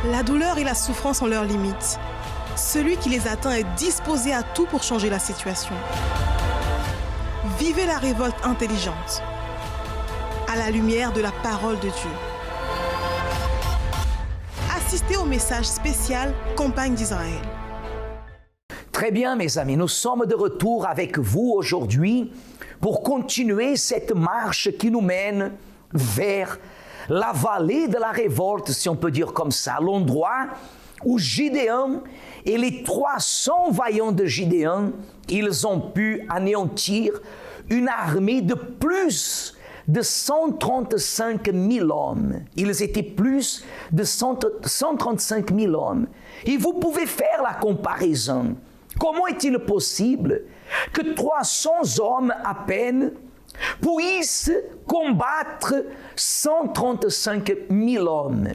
La douleur et la souffrance ont leurs limites. Celui qui les atteint est disposé à tout pour changer la situation. Vivez la révolte intelligente, à la lumière de la parole de Dieu. Assistez au message spécial Compagne d'Israël. Très bien, mes amis, nous sommes de retour avec vous aujourd'hui pour continuer cette marche qui nous mène vers la vallée de la révolte, si on peut dire comme ça, l'endroit où Gideon et les 300 vaillants de Gideon, ils ont pu anéantir une armée de plus de 135 000 hommes. Ils étaient plus de 135 000 hommes. Et vous pouvez faire la comparaison. Comment est-il possible que 300 hommes à peine puissent combattre 135 000 hommes?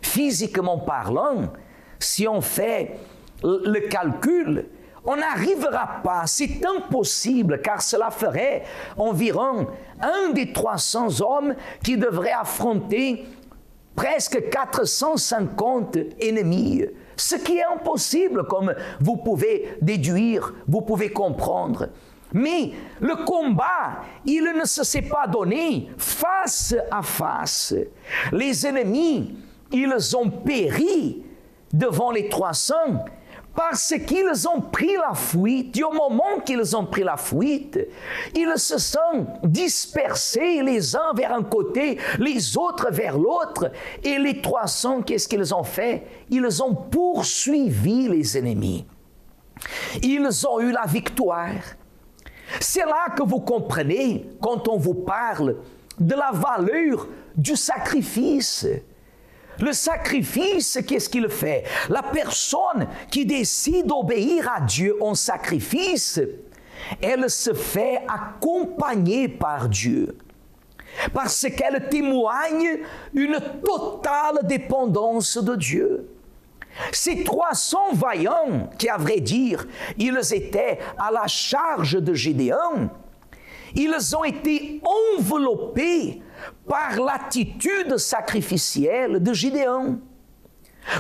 Physiquement parlant, si on fait le calcul, on n'arrivera pas, c'est impossible, car cela ferait environ un des 300 hommes qui devrait affronter presque 450 ennemis. Ce qui est impossible, comme vous pouvez déduire, vous pouvez comprendre. Mais le combat, il ne se s'est pas donné face à face. Les ennemis, ils ont péri devant les 300 parce qu'ils ont pris la fuite. Et au moment qu'ils ont pris la fuite, ils se sont dispersés les uns vers un côté, les autres vers l'autre. Et les 300, qu'est-ce qu'ils ont fait? Ils ont poursuivi les ennemis. Ils ont eu la victoire. C'est là que vous comprenez, quand on vous parle de la valeur du sacrifice. Le sacrifice, qu'est-ce qu'il fait? La personne qui décide d'obéir à Dieu en sacrifice, elle se fait accompagner par Dieu. Parce qu'elle témoigne une totale dépendance de Dieu. Ces 300 vaillants, qui à vrai dire, ils étaient à la charge de Gédéon, ils ont été enveloppés par l'attitude sacrificielle de Gédéon.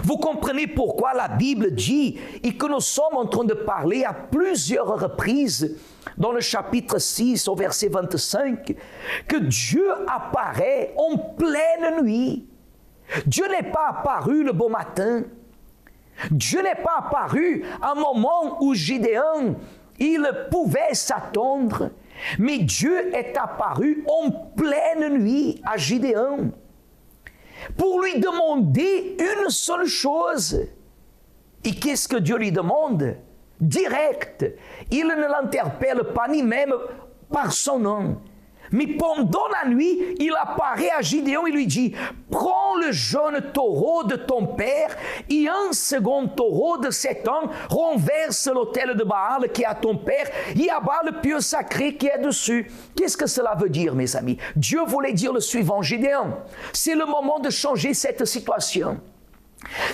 Vous comprenez pourquoi la Bible dit, et que nous sommes en train de parler à plusieurs reprises, dans le chapitre 6 au verset 25, que Dieu apparaît en pleine nuit. Dieu n'est pas apparu le beau matin. Dieu n'est pas apparu à un moment où Gideon, il pouvait s'attendre, mais Dieu est apparu en pleine nuit à Gideon pour lui demander une seule chose. Et qu'est-ce que Dieu lui demande? Direct. Il ne l'interpelle pas ni même par son nom. Mais pendant la nuit, il apparaît à Gideon et lui dit, « Prends le jeune taureau de ton père et un second taureau de 7 ans, renverse l'autel de Baal qui est à ton père et abat le pieu sacré qui est dessus. » Qu'est-ce que cela veut dire, mes amis? Dieu voulait dire le suivant, Gideon, c'est le moment de changer cette situation.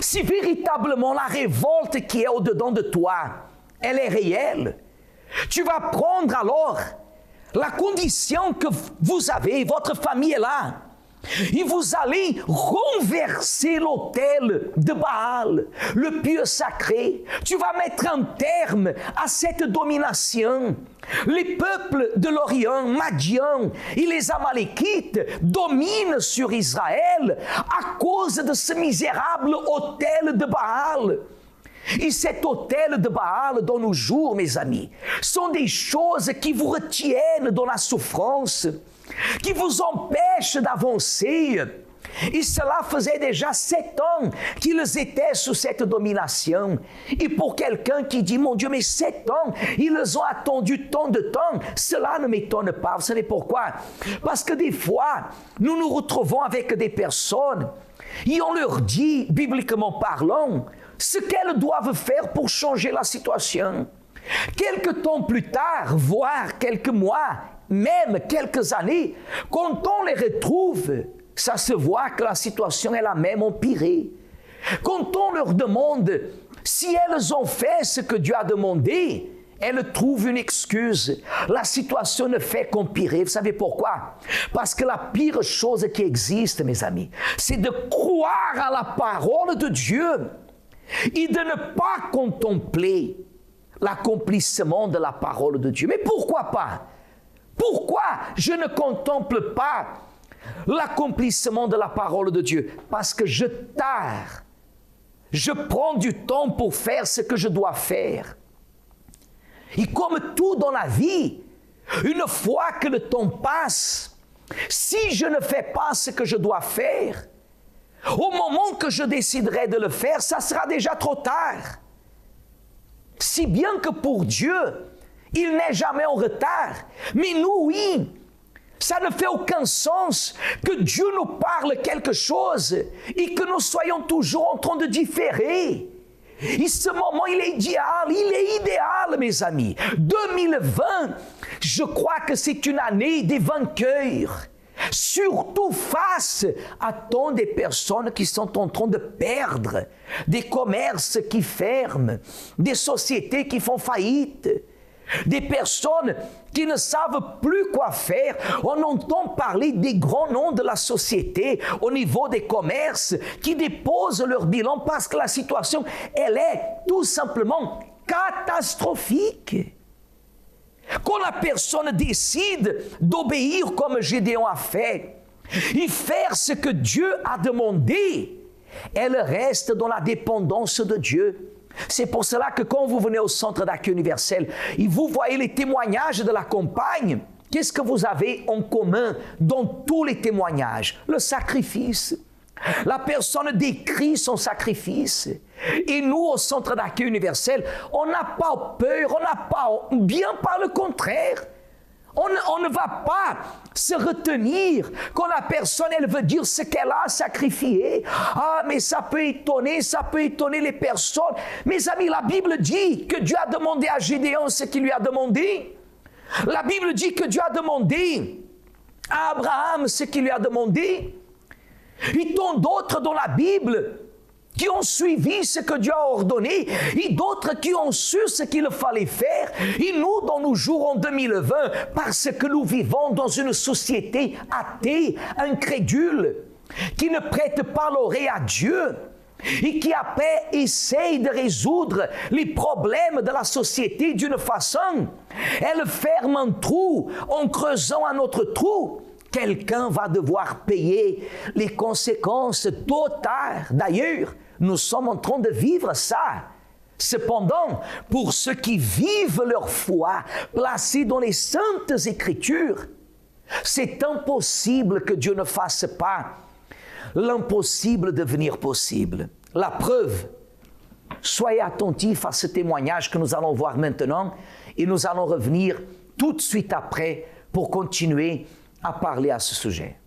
Si véritablement la révolte qui est au-dedans de toi, elle est réelle, tu vas prendre alors la condition que vous avez, votre famille est là, et vous allez renverser l'autel de Baal, le pieu sacré. Tu vas mettre un terme à cette domination. Les peuples de l'Orient, Madian et les Amalékites dominent sur Israël à cause de ce misérable autel de Baal. Et cet autel de Baal dans nos jours, mes amis, sont des choses qui vous retiennent dans la souffrance, qui vous empêchent d'avancer. Et cela faisait déjà 7 ans qu'ils étaient sous cette domination. Et pour quelqu'un qui dit, mon Dieu, mais 7 ans, ils ont attendu tant de temps, cela ne m'étonne pas. Vous savez pourquoi? Parce que des fois, nous nous retrouvons avec des personnes et on leur dit, bibliquement parlant, ce qu'elles doivent faire pour changer la situation. Quelque temps plus tard, voire quelques mois, même quelques années, quand on les retrouve, ça se voit que la situation est la même empirée. Quand on leur demande si elles ont fait ce que Dieu a demandé, elle trouve une excuse. La situation ne fait qu'empirer. Vous savez pourquoi? Parce que la pire chose qui existe, mes amis, c'est de croire à la parole de Dieu et de ne pas contempler l'accomplissement de la parole de Dieu. Mais pourquoi pas? Pourquoi je ne contemple pas l'accomplissement de la parole de Dieu? Parce que je tarde. Je prends du temps pour faire ce que je dois faire. Et comme tout dans la vie, une fois que le temps passe, si je ne fais pas ce que je dois faire, au moment que je déciderai de le faire, ça sera déjà trop tard. Si bien que pour Dieu, il n'est jamais en retard. Mais nous, oui, ça ne fait aucun sens que Dieu nous parle quelque chose et que nous soyons toujours en train de différer. Et ce moment, il est idéal, mes amis. 2020, je crois que c'est une année des vainqueurs. Surtout face à tant de personnes qui sont en train de perdre, des commerces qui ferment, des sociétés qui font faillite, des personnes qui ne savent plus quoi faire. On entend parler des grands noms de la société au niveau des commerces qui déposent leur bilan parce que la situation, elle est tout simplement catastrophique. Quand la personne décide d'obéir comme Gédéon a fait et faire ce que Dieu a demandé, elle reste dans la dépendance de Dieu. C'est pour cela que quand vous venez au centre d'accueil universel et vous voyez les témoignages de la campagne, qu'est-ce que vous avez en commun dans tous les témoignages? Le sacrifice. La personne décrit son sacrifice. Et nous, au centre d'accueil universel, on n'a pas peur, on n'a pas... Bien par le contraire. On ne va pas se retenir quand la personne, elle veut dire ce qu'elle a sacrifié. Ah, mais ça peut étonner les personnes. Mes amis, la Bible dit que Dieu a demandé à Gédéon ce qu'il lui a demandé. La Bible dit que Dieu a demandé à Abraham ce qu'il lui a demandé. Et tant d'autres dans la Bible qui ont suivi ce que Dieu a ordonné, et d'autres qui ont su ce qu'il fallait faire. Et nous, dans nos jours en 2020, parce que nous vivons dans une société athée, incrédule, qui ne prête pas l'oreille à Dieu, et qui après essaye de résoudre les problèmes de la société d'une façon, elle ferme un trou en creusant un autre trou. Quelqu'un va devoir payer les conséquences tôt ou tard. D'ailleurs, nous sommes en train de vivre ça. Cependant, pour ceux qui vivent leur foi placée dans les saintes Écritures, c'est impossible que Dieu ne fasse pas l'impossible devenir possible. La preuve, soyez attentifs à ce témoignage que nous allons voir maintenant et nous allons revenir tout de suite après pour continuer à parler à ce sujet.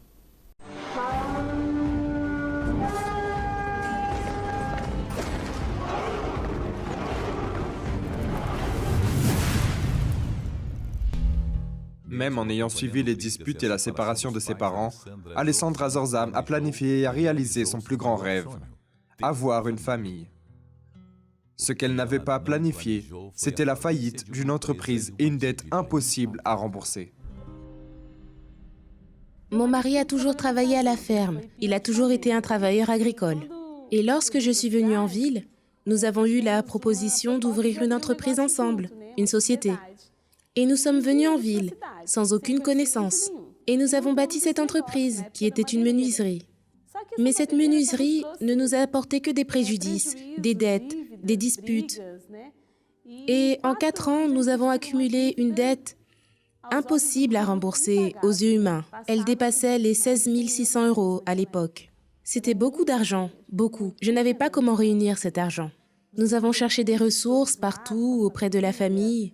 Même en ayant suivi les disputes et la séparation de ses parents, Alessandra Zorzam a planifié et a réalisé son plus grand rêve, avoir une famille. Ce qu'elle n'avait pas planifié, c'était la faillite d'une entreprise et une dette impossible à rembourser. Mon mari a toujours travaillé à la ferme. Il a toujours été un travailleur agricole. Et lorsque je suis venue en ville, nous avons eu la proposition d'ouvrir une entreprise ensemble, une société. Et nous sommes venus en ville, sans aucune connaissance. Et nous avons bâti cette entreprise, qui était une menuiserie. Mais cette menuiserie ne nous a apporté que des préjudices, des dettes, des disputes. Et en 4 ans, nous avons accumulé une dette impossible à rembourser aux yeux humains. Elle dépassait les 16 600 € à l'époque. C'était beaucoup d'argent, beaucoup. Je n'avais pas comment réunir cet argent. Nous avons cherché des ressources partout, auprès de la famille.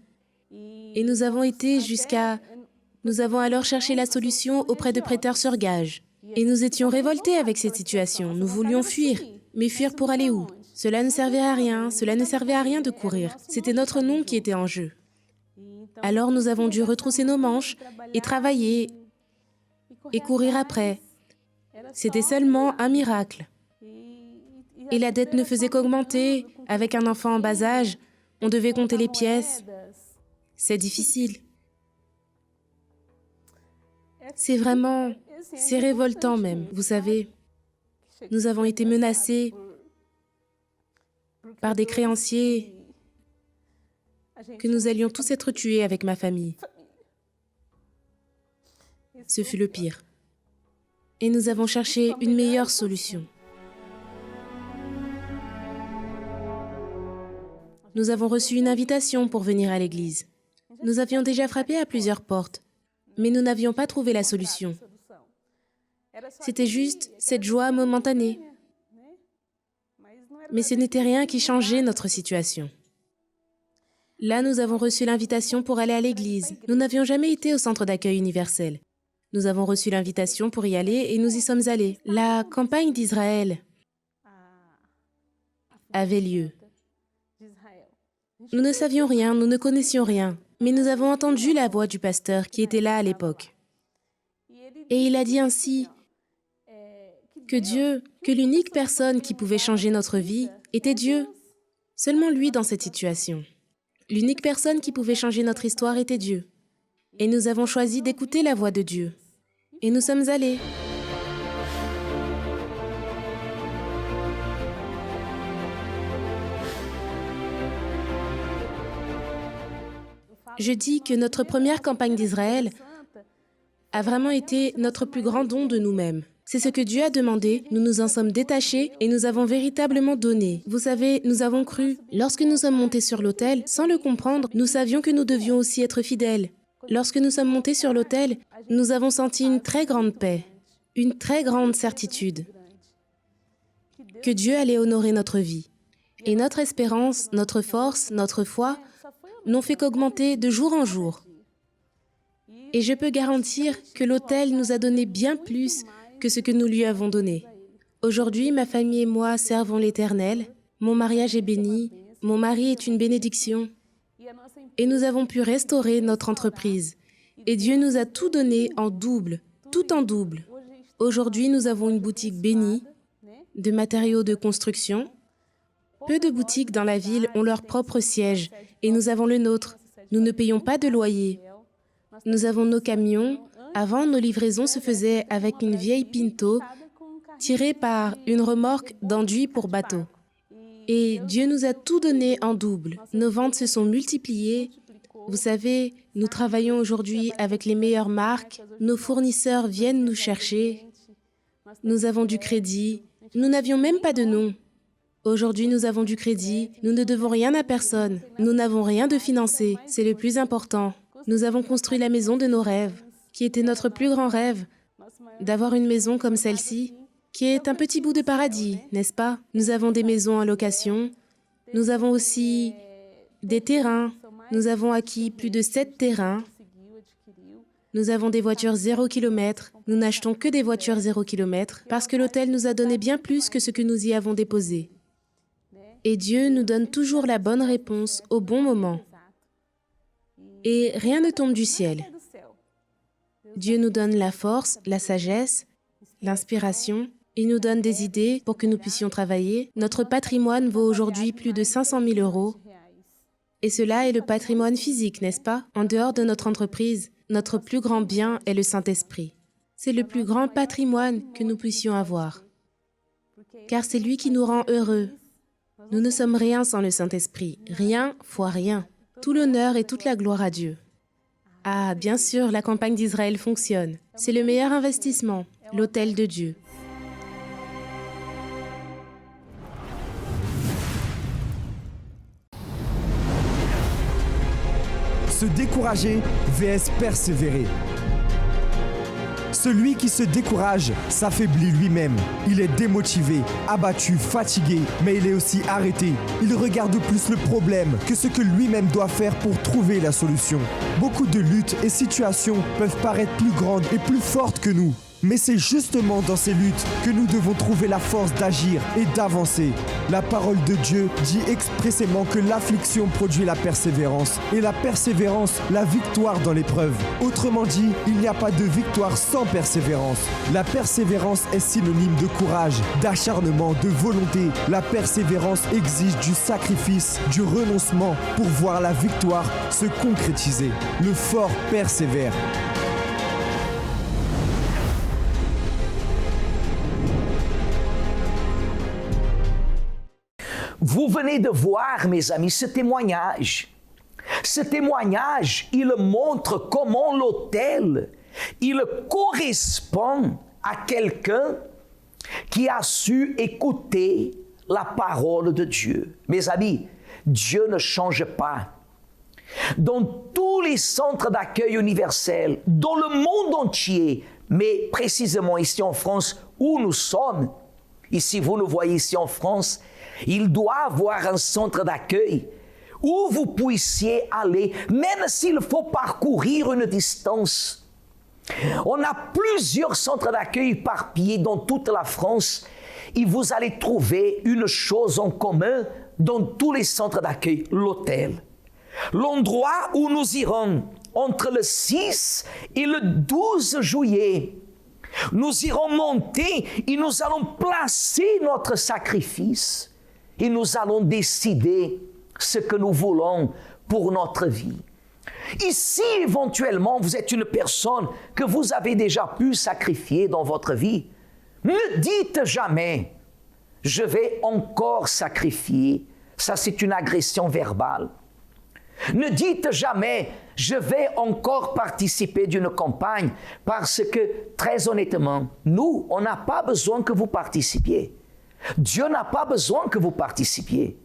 Et nous avons alors cherché la solution auprès de prêteurs sur gage. Et nous étions révoltés avec cette situation. Nous voulions fuir. Mais fuir pour aller où? Cela ne servait à rien. Cela ne servait à rien de courir. C'était notre nom qui était en jeu. Alors nous avons dû retrousser nos manches et travailler et courir après. C'était seulement un miracle. Et la dette ne faisait qu'augmenter. Avec un enfant en bas âge, on devait compter les pièces. C'est difficile. C'est révoltant même. Vous savez, nous avons été menacés par des créanciers que nous allions tous être tués avec ma famille. Ce fut le pire. Et nous avons cherché une meilleure solution. Nous avons reçu une invitation pour venir à l'église. Nous avions déjà frappé à plusieurs portes, mais nous n'avions pas trouvé la solution. C'était juste cette joie momentanée. Mais ce n'était rien qui changeait notre situation. Là, nous avons reçu l'invitation pour aller à l'église. Nous n'avions jamais été au centre d'accueil universel. Nous avons reçu l'invitation pour y aller et nous y sommes allés. La campagne d'Israël avait lieu. Nous ne savions rien, nous ne connaissions rien, mais nous avons entendu la voix du pasteur qui était là à l'époque. Et il a dit ainsi que Dieu, que l'unique personne qui pouvait changer notre vie était Dieu. Seulement lui dans cette situation. L'unique personne qui pouvait changer notre histoire était Dieu. Et nous avons choisi d'écouter la voix de Dieu. Et nous sommes allés. Je dis que notre première campagne d'Israël a vraiment été notre plus grand don de nous-mêmes. C'est ce que Dieu a demandé, nous nous en sommes détachés et nous avons véritablement donné. Vous savez, nous avons cru. Lorsque nous sommes montés sur l'autel, sans le comprendre, nous savions que nous devions aussi être fidèles. Lorsque nous sommes montés sur l'autel, nous avons senti une très grande paix, une très grande certitude que Dieu allait honorer notre vie. Et notre espérance, notre force, notre foi n'ont fait qu'augmenter de jour en jour. Et je peux garantir que l'autel nous a donné bien plus que ce que nous lui avons donné. Aujourd'hui, ma famille et moi servons l'Éternel. Mon mariage est béni, mon mari est une bénédiction. Et nous avons pu restaurer notre entreprise. Et Dieu nous a tout donné en double, tout en double. Aujourd'hui, nous avons une boutique bénie, de matériaux de construction. Peu de boutiques dans la ville ont leur propre siège et nous avons le nôtre. Nous ne payons pas de loyer. Nous avons nos camions. Avant, nos livraisons se faisaient avec une vieille Pinto tirée par une remorque d'enduit pour bateau. Et Dieu nous a tout donné en double. Nos ventes se sont multipliées. Vous savez, nous travaillons aujourd'hui avec les meilleures marques. Nos fournisseurs viennent nous chercher. Nous avons du crédit. Nous n'avions même pas de nom. Aujourd'hui, nous avons du crédit. Nous ne devons rien à personne. Nous n'avons rien de financé. C'est le plus important. Nous avons construit la maison de nos rêves, qui était notre plus grand rêve, d'avoir une maison comme celle-ci, qui est un petit bout de paradis, n'est-ce pas? Nous avons des maisons en location. Nous avons aussi des terrains. Nous avons acquis plus de 7 terrains. Nous avons des voitures 0 km. Nous n'achetons que des voitures 0 km parce que l'hôtel nous a donné bien plus que ce que nous y avons déposé. Et Dieu nous donne toujours la bonne réponse au bon moment. Et rien ne tombe du ciel. Dieu nous donne la force, la sagesse, l'inspiration. Il nous donne des idées pour que nous puissions travailler. Notre patrimoine vaut aujourd'hui plus de 500 000 €. Et cela est le patrimoine physique, n'est-ce pas? En dehors de notre entreprise, notre plus grand bien est le Saint-Esprit. C'est le plus grand patrimoine que nous puissions avoir. Car c'est lui qui nous rend heureux. Nous ne sommes rien sans le Saint-Esprit. Rien fois rien. Tout l'honneur et toute la gloire à Dieu. Ah, bien sûr, la campagne d'Israël fonctionne. C'est le meilleur investissement, l'autel de Dieu. Se décourager vs persévérer. Celui qui se décourage s'affaiblit lui-même. Il est démotivé, abattu, fatigué, mais il est aussi arrêté. Il regarde plus le problème que ce que lui-même doit faire pour trouver la solution. Beaucoup de luttes et situations peuvent paraître plus grandes et plus fortes que nous. Mais c'est justement dans ces luttes que nous devons trouver la force d'agir et d'avancer. La parole de Dieu dit expressément que l'affliction produit la persévérance et la persévérance, la victoire dans l'épreuve. Autrement dit, il n'y a pas de victoire sans persévérance. La persévérance est synonyme de courage, d'acharnement, de volonté. La persévérance exige du sacrifice, du renoncement pour voir la victoire se concrétiser. Le fort persévère. Vous venez de voir, mes amis, ce témoignage. Ce témoignage, il montre comment l'autel, il correspond à quelqu'un qui a su écouter la parole de Dieu. Mes amis, Dieu ne change pas. Dans tous les centres d'accueil universels, dans le monde entier, mais précisément ici en France où nous sommes, ici vous nous voyez ici en France, il doit y avoir un centre d'accueil où vous puissiez aller, même s'il faut parcourir une distance. On a plusieurs centres d'accueil éparpillés dans toute la France et vous allez trouver une chose en commun dans tous les centres d'accueil, l'hôtel. L'endroit où nous irons entre le 6 et le 12 juillet. Nous irons monter et nous allons placer notre sacrifice. Et nous allons décider ce que nous voulons pour notre vie. Ici, éventuellement, vous êtes une personne que vous avez déjà pu sacrifier dans votre vie. Ne dites jamais, je vais encore sacrifier. Ça, c'est une agression verbale. Ne dites jamais, je vais encore participer d'une campagne parce que, très honnêtement, nous, on n'a pas besoin que vous participiez. Dieu n'a pas besoin que vous participiez.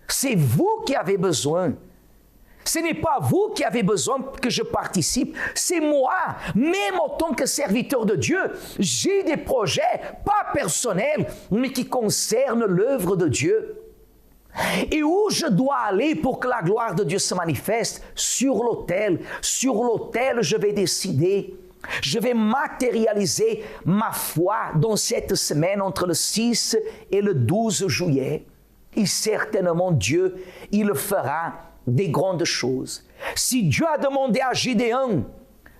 C'est vous qui avez besoin. Ce n'est pas vous qui avez besoin que je participe, c'est moi. Même en tant que serviteur de Dieu, j'ai des projets, pas personnels, mais qui concernent l'œuvre de Dieu. Et où je dois aller pour que la gloire de Dieu se manifeste? Sur l'autel. Sur l'autel, je vais décider. Je vais matérialiser ma foi dans cette semaine entre le 6 et le 12 juillet. Et certainement Dieu, il fera des grandes choses. Si Dieu a demandé à Gédéon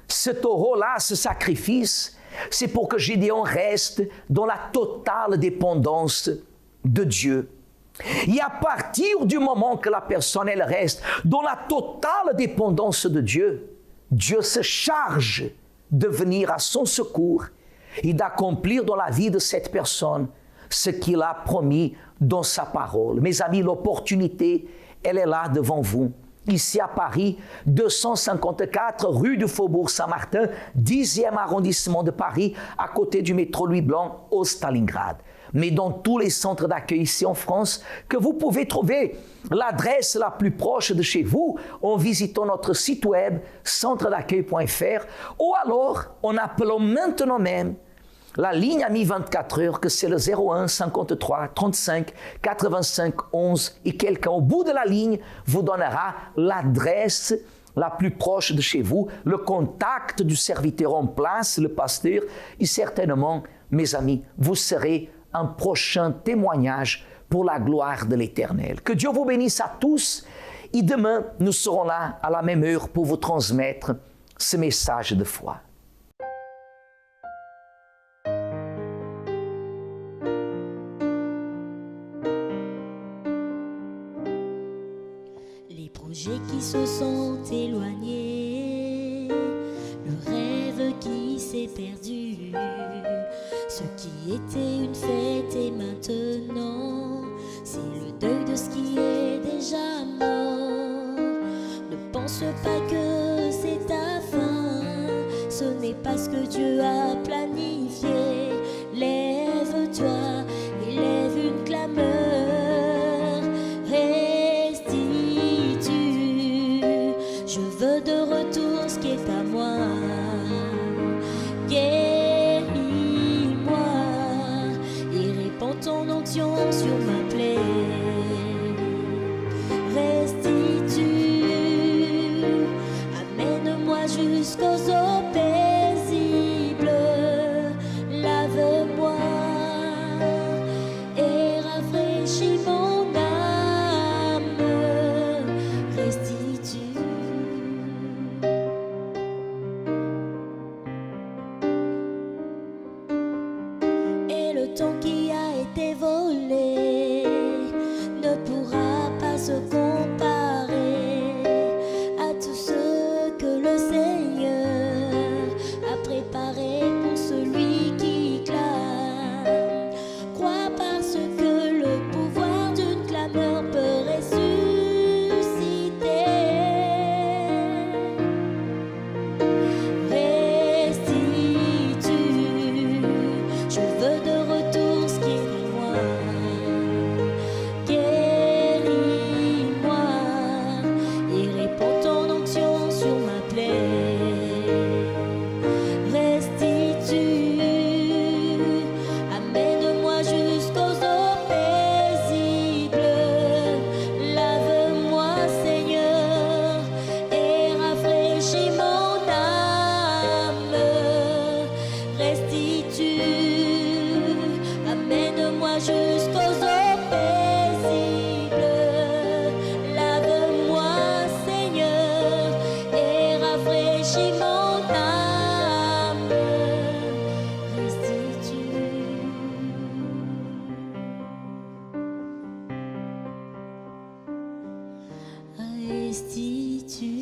ce taureau-là, ce sacrifice, c'est pour que Gédéon reste dans la totale dépendance de Dieu. Et à partir du moment que la personne elle reste dans la totale dépendance de Dieu, Dieu se charge de venir à son secours et d'accomplir dans la vie de cette personne ce qu'il a promis dans sa parole. Mes amis, l'opportunité, elle est là devant vous. Ici à Paris, 254 rue du Faubourg Saint-Martin, 10e arrondissement de Paris, à côté du métro Louis Blanc au Stalingrad. Mais dans tous les centres d'accueil ici en France, que vous pouvez trouver l'adresse la plus proche de chez vous en visitant notre site web centredaccueil.fr ou alors en appelant maintenant même la ligne Ami 24 heures, que c'est le 01 53 35 85 11 et quelqu'un au bout de la ligne vous donnera l'adresse la plus proche de chez vous, le contact du serviteur en place, le pasteur, et certainement, mes amis, vous serez un prochain témoignage pour la gloire de l'Éternel. Que Dieu vous bénisse à tous et demain, nous serons là à la même heure pour vous transmettre ce message de foi. Les projets qui se sont éloignés, le rêve qui s'est perdu, ce qui était une fête et maintenant c'est le deuil de ce qui est déjà mort. Ne pense pas que c'est ta fin, ce n'est pas ce que Dieu a planifié. Lève-toi et lève une clameur. Je veux de retour ce qui est à moi. Guéris-moi et répands ton onction sur ma plaie. Restitue, amène-moi jusqu'aux eaux paisibles. se comparer à tout ce que le Seigneur a préparé pour celui qui clame. Crois parce que le pouvoir d'une clameur peut ressusciter. Restitue, je veux de retour ce qui est à moi. Guéris-moi et répands ton onction sur ma plaie. Restitue, amène-moi jusqu'aux eaux paisibles. Lave-moi, Seigneur, et rafraîchis mon âme. Restitue, amène-moi jusqu'aux eaux paisibles. Lave-moi, Seigneur, et rafraîchis mon âme. Restitue. Restitue.